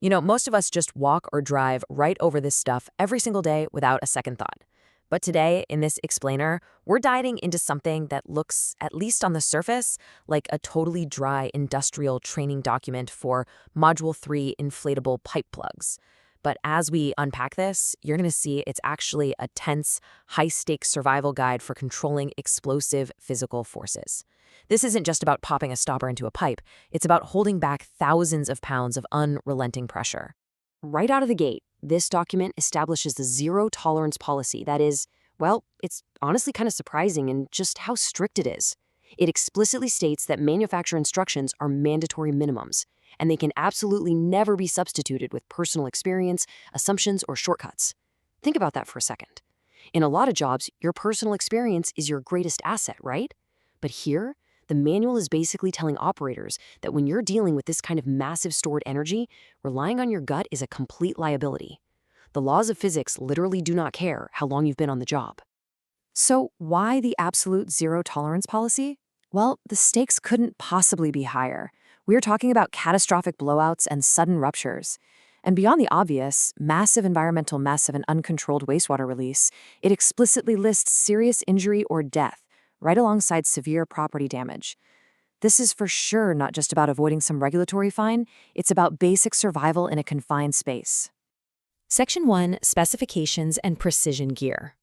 Most of us just walk or drive right over this stuff every single day without a second thought. But today, in this explainer, we're diving into something that looks, at least on the surface, like a totally dry industrial training document for Module 3 inflatable pipe plugs. But as we unpack this, you're going to see it's actually a tense, high-stakes survival guide for controlling explosive physical forces. This isn't just about popping a stopper into a pipe, it's about holding back thousands of pounds of unrelenting pressure. Right out of the gate, this document establishes a zero-tolerance policy that is, well, it's honestly kind of surprising in just how strict it is. It explicitly states that manufacturer instructions are mandatory minimums, and they can absolutely never be substituted with personal experience, assumptions, or shortcuts. Think about that for a second. In a lot of jobs, your personal experience is your greatest asset, right? But here, the manual is basically telling operators that when you're dealing with this kind of massive stored energy, relying on your gut is a complete liability. The laws of physics literally do not care how long you've been on the job. So why the absolute zero tolerance policy? Well, the stakes couldn't possibly be higher. We're talking about catastrophic blowouts and sudden ruptures. And beyond the obvious, massive environmental mess of an uncontrolled wastewater release, it explicitly lists serious injury or death, right alongside severe property damage. This is for sure not just about avoiding some regulatory fine, it's about basic survival in a confined space. Section 1, Specifications and Precision Gear.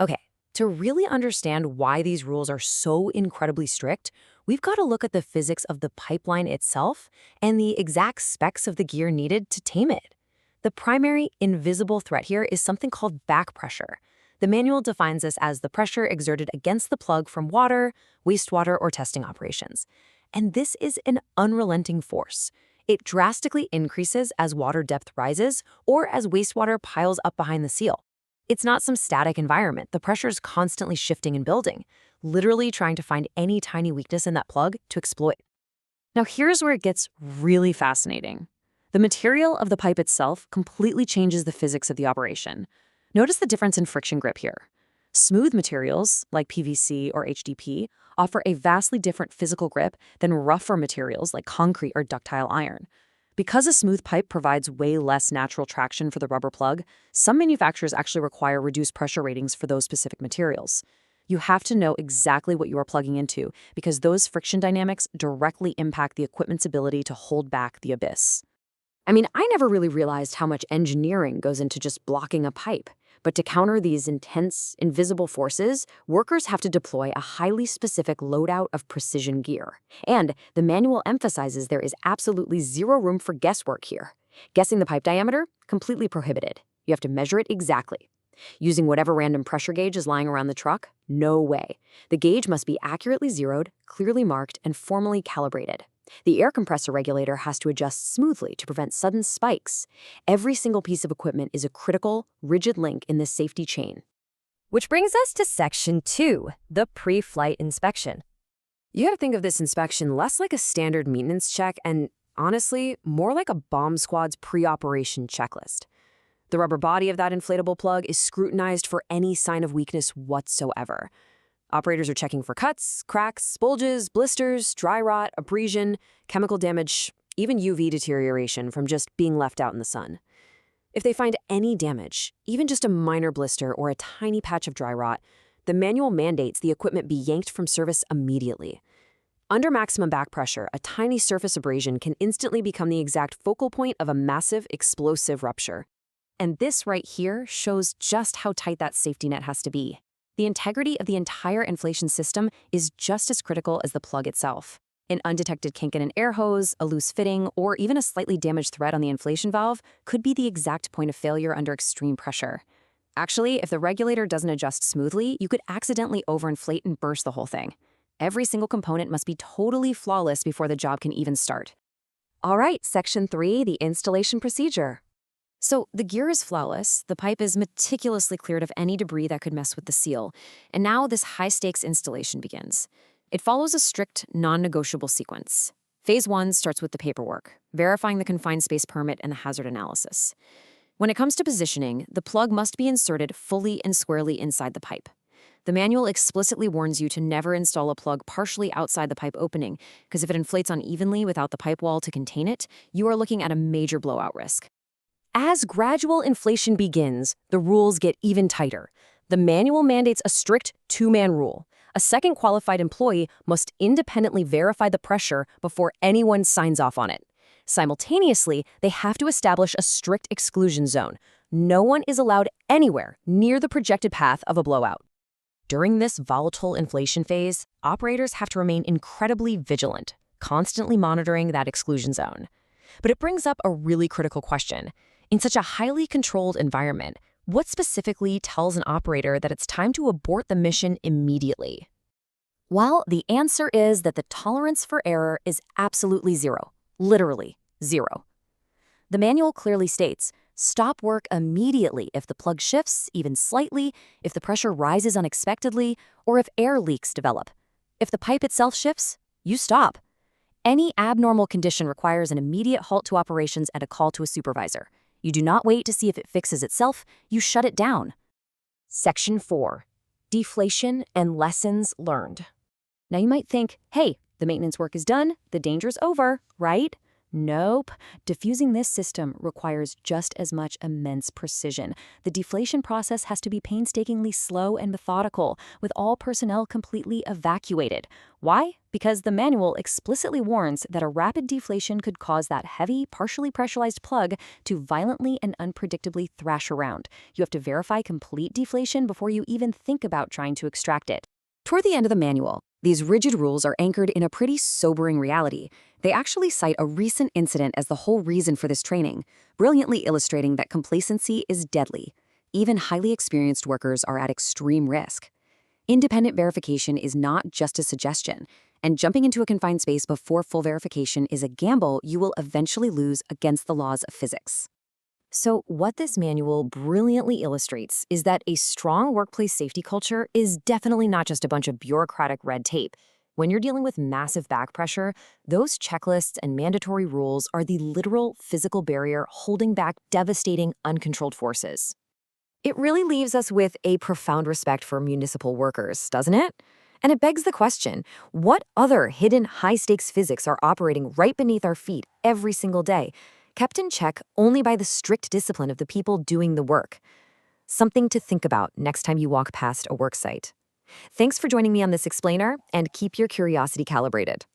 Okay, to really understand why these rules are so incredibly strict, we've got to look at the physics of the pipeline itself and the exact specs of the gear needed to tame it. The primary invisible threat here is something called back pressure. The manual defines this as the pressure exerted against the plug from water, wastewater, or testing operations. And this is an unrelenting force. It drastically increases as water depth rises or as wastewater piles up behind the seal. It's not some static environment. The pressure is constantly shifting and building, literally trying to find any tiny weakness in that plug to exploit. Now here's where it gets really fascinating. The material of the pipe itself completely changes the physics of the operation. Notice the difference in friction grip here. Smooth materials, like PVC or HDP, offer a vastly different physical grip than rougher materials like concrete or ductile iron. Because a smooth pipe provides way less natural traction for the rubber plug, some manufacturers actually require reduced pressure ratings for those specific materials. You have to know exactly what you are plugging into because those friction dynamics directly impact the equipment's ability to hold back the abyss. I never really realized how much engineering goes into just blocking a pipe. But to counter these intense, invisible forces, workers have to deploy a highly specific loadout of precision gear. And the manual emphasizes there is absolutely zero room for guesswork here. Guessing the pipe diameter? Completely prohibited. You have to measure it exactly. Using whatever random pressure gauge is lying around the truck? No way. The gauge must be accurately zeroed, clearly marked, and formally calibrated. The air compressor regulator has to adjust smoothly to prevent sudden spikes. Every single piece of equipment is a critical, rigid link in this safety chain. Which brings us to Section 2, the pre-flight inspection. You gotta think of this inspection less like a standard maintenance check and, honestly, more like a bomb squad's pre-operation checklist. The rubber body of that inflatable plug is scrutinized for any sign of weakness whatsoever. Operators are checking for cuts, cracks, bulges, blisters, dry rot, abrasion, chemical damage, even UV deterioration from just being left out in the sun. If they find any damage, even just a minor blister or a tiny patch of dry rot, the manual mandates the equipment be yanked from service immediately. Under maximum back pressure, a tiny surface abrasion can instantly become the exact focal point of a massive, explosive rupture. And this right here shows just how tight that safety net has to be. The integrity of the entire inflation system is just as critical as the plug itself. An undetected kink in an air hose, a loose fitting, or even a slightly damaged thread on the inflation valve could be the exact point of failure under extreme pressure. Actually, if the regulator doesn't adjust smoothly, you could accidentally overinflate and burst the whole thing. Every single component must be totally flawless before the job can even start. All right, Section 3, the installation procedure. So the gear is flawless, the pipe is meticulously cleared of any debris that could mess with the seal, and now this high-stakes installation begins. It follows a strict, non-negotiable sequence. Phase 1 starts with the paperwork, verifying the confined space permit and the hazard analysis. When it comes to positioning, the plug must be inserted fully and squarely inside the pipe. The manual explicitly warns you to never install a plug partially outside the pipe opening, because if it inflates unevenly without the pipe wall to contain it, you are looking at a major blowout risk. As gradual inflation begins, the rules get even tighter. The manual mandates a strict two-man rule. A second qualified employee must independently verify the pressure before anyone signs off on it. Simultaneously, they have to establish a strict exclusion zone. No one is allowed anywhere near the projected path of a blowout. During this volatile inflation phase, operators have to remain incredibly vigilant, constantly monitoring that exclusion zone. But it brings up a really critical question. In such a highly controlled environment, what specifically tells an operator that it's time to abort the mission immediately? Well, the answer is that the tolerance for error is absolutely zero. Literally, zero. The manual clearly states, stop work immediately if the plug shifts, even slightly, if the pressure rises unexpectedly, or if air leaks develop. If the pipe itself shifts, you stop. Any abnormal condition requires an immediate halt to operations and a call to a supervisor. You do not wait to see if it fixes itself, you shut it down. Section 4. Deflation and Lessons Learned. Now you might think, hey, the maintenance work is done, the danger's over, right? Nope. Diffusing this system requires just as much immense precision. The deflation process has to be painstakingly slow and methodical, with all personnel completely evacuated. Why? Because the manual explicitly warns that a rapid deflation could cause that heavy, partially pressurized plug to violently and unpredictably thrash around. You have to verify complete deflation before you even think about trying to extract it. Toward the end of the manual, these rigid rules are anchored in a pretty sobering reality. They actually cite a recent incident as the whole reason for this training, brilliantly illustrating that complacency is deadly. Even highly experienced workers are at extreme risk. Independent verification is not just a suggestion, and jumping into a confined space before full verification is a gamble you will eventually lose against the laws of physics. So what this manual brilliantly illustrates is that a strong workplace safety culture is definitely not just a bunch of bureaucratic red tape. When you're dealing with massive back pressure, those checklists and mandatory rules are the literal physical barrier holding back devastating, uncontrolled forces. It really leaves us with a profound respect for municipal workers, doesn't it? And it begs the question, what other hidden high-stakes physics are operating right beneath our feet every single day, kept in check only by the strict discipline of the people doing the work? Something to think about next time you walk past a work site. Thanks for joining me on this explainer, and keep your curiosity calibrated.